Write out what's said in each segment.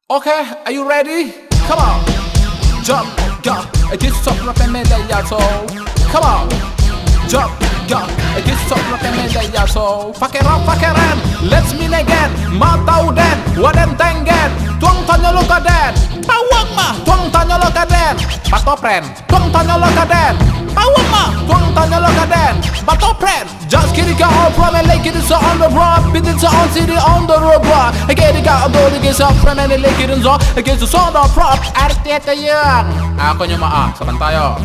Okay, are you ready? Come on, jump, get some rap and so. Come on, jump, get some rap and so. Fakeran, let's meet again. Matau den, waden tengen. Tuang tanya lo kaden, pawang mah. Tuang tanya lo kaden, batopren. Tuang tanya lo kaden, pawang mah. Tuang tanya lo kaden, batopren. Just kidding, got all from and like it is on the road. Bit it's on city on the road, bro. I get it, got a door to get up from and like it is on. Against the sound of prop. Arteta yang. Ako nyo saban tayo.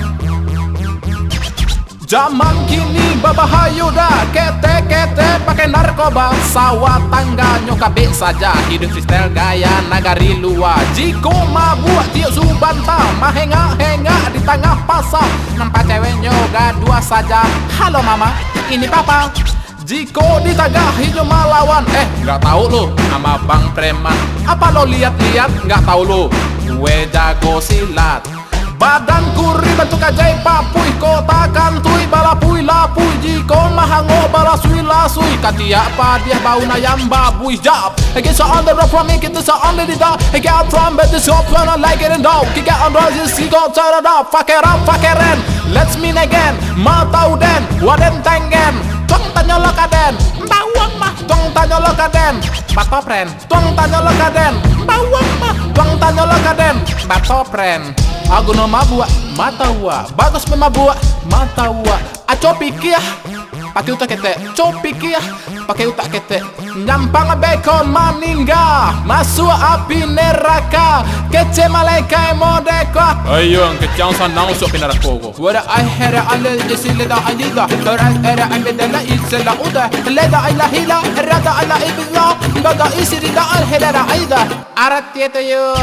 Zaman kini babahayu dah. Kete pakai narkoba. Sawah tangga nyokabe saja. Hidup freestyle gaya nagari luar. Jiko mabuk tiuk subanta. Mahenga di tengah pasar. Nampak cewek nyoga dua saja. Halo mama, ini papa. Jiko ditagah hijau melawan. Nggak tahu lu sama bang preman. Apa lo lihat-lihat nggak tahu lu. Gue jago silat. Badanku bentuk ajaib papui. Kota kantui balapui lapui. Jiko mahango balasui lasui. Katia apa dia bau nayam babui. Jab I get so on the road from me. Get this on the dog. I get out from bed. This up when I like it and dog. Kick out on roses. He go turn it up. Fuck it up, fuckerin. Let's meet again. Matau den, waden tengen. Tuang tanya lo kaden, bawang mah. Tuang tanya lo kaden, batopren. Tuang tanya lo kaden, bawang mah. Tuang tanya lo kaden, batopren. Aku no mabua, mata ua. Bagus memabua, mata ua. Aco pikir, pakai utak kete. Copikir, pakai utak kete. Nyampang bekon maningga. Masuk api neraka. Kece malaikai modeka. Ayo ang kecang sanang usok pinarakogo. Wada ay hera ale isi leda ayida. Era ay bedela isela uda. Leda ay lahila, rada ay laibila. Baga isi rida al helera aida. Arat tieta yung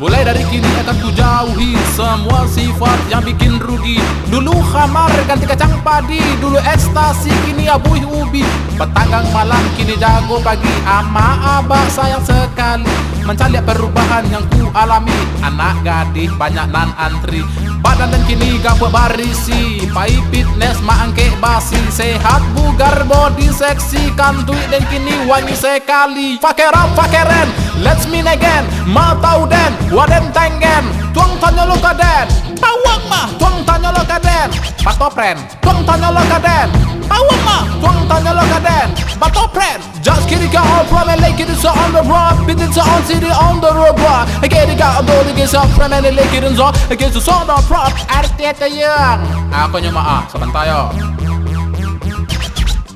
mulai dari kini akan ku jauhi semua sifat yang bikin rugi. Dulu khamar ganti kacang padi. Dulu ekstasi kini abuih ubi. Petanggang malam kini jago pagi. Ama abah sayang sekali mencari perubahan yang ku alami. Anak gadis banyak nan antri. Badan dan kini gabung barisi. Pai fitness maangke basi. Sehat bugar body seksi. Kantui dan kini wangi sekali. Fakeren, let's meet again. Matau den, waden tengen. Tuang tanya lo kaden, pawang mah. Tuang tanya lo kaden, batopren. Tuang tanya lo kaden, pawang mah. Tuang tanya lo kaden, batopren. Just kidding, got all from and like it is on the road. Bit it's on city on the road, bro. I get it, got a door to get up from and like it is on. Against the sound of prop. Arteta yang. Ako nyo saban tayo.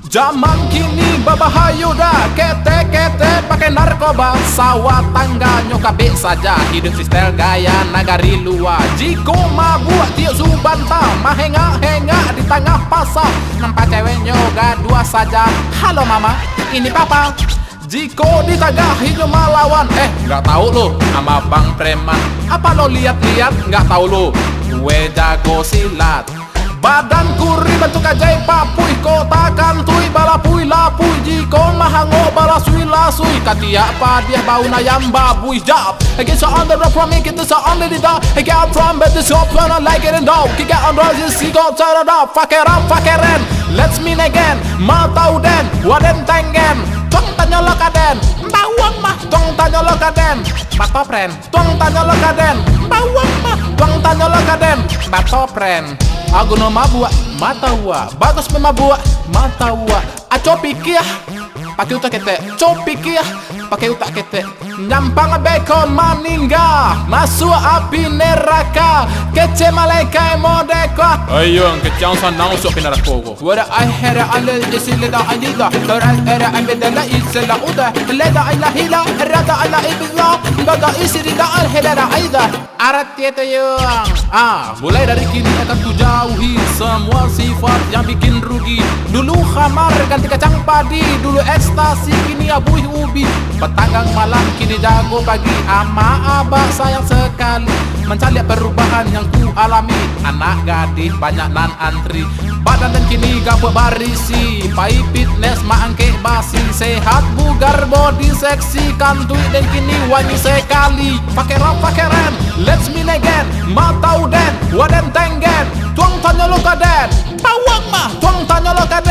Zaman kini babahayu dah. Kete pakai narkoba. Sawah tangga nyokabe saja. Hidup freestyle gaya nagari luar. Jiko mabuk tiuk subanta. Mahenga di tengah pasar. Nampak cewek nyoga dua saja. Halo mama, ini papa. Jiko ditagah hijau melawan. Nggak tahu lu sama bang preman. Apa lo lihat-lihat nggak tahu lu. Gue jago silat. Badanku bentuk ajaib papui. Kota kantui balapui lapui. Jiko mahango balasui lasui. Katia apa dia bau nayam babui. Jab I get so on the road from me. Get this on the dog. I get out from bed. This up when I like it and dog. Kick out on roses. He go turn it up. Fakeran. Let's meet again. Matau den, waden tengen. Tuang tanya lo kaden, bawang mah. Tuang tanya lo kaden, batopren. Tuang tanya lo kaden, bawang mah. Tuang tanya lo kaden, batopren. Aku no mabuk, mata ua. Bagus memabuk, mata ua. Aco pikir, pakai utak kete. Copikir, pakai utak kete. Nyampang bekon maningga. Masuk api neraka. Kece malaikai modeka. Ayo ang kecang sanang usok pinarakogo. Wada ay hera ale isi leda ayida. Era ay bedela isela uda. Leda ay lahila, rada ay laibila. Baga isi rida al helera aida. Arat tieta yung mulai dari kini akan ku jauhi semua sifat yang bikin rugi. Dulu khamar ganti kacang padi. Dulu ekstasi kini abuih ubi. Petanggang malam kini jago pagi. Ama abah sayang sekali mencari perubahan yang ku alami. Anak gadis banyak nan antri. Badan dan kini gabung barisi. Pai fitness maangke basi. Sehat bugar body seksi. Kantui dan kini wangi sekali. Fakeren, let's meet again. Matau den, waden tengen. Tuang tanya lo kaden, pawang mah. Tuang tanya lo kaden.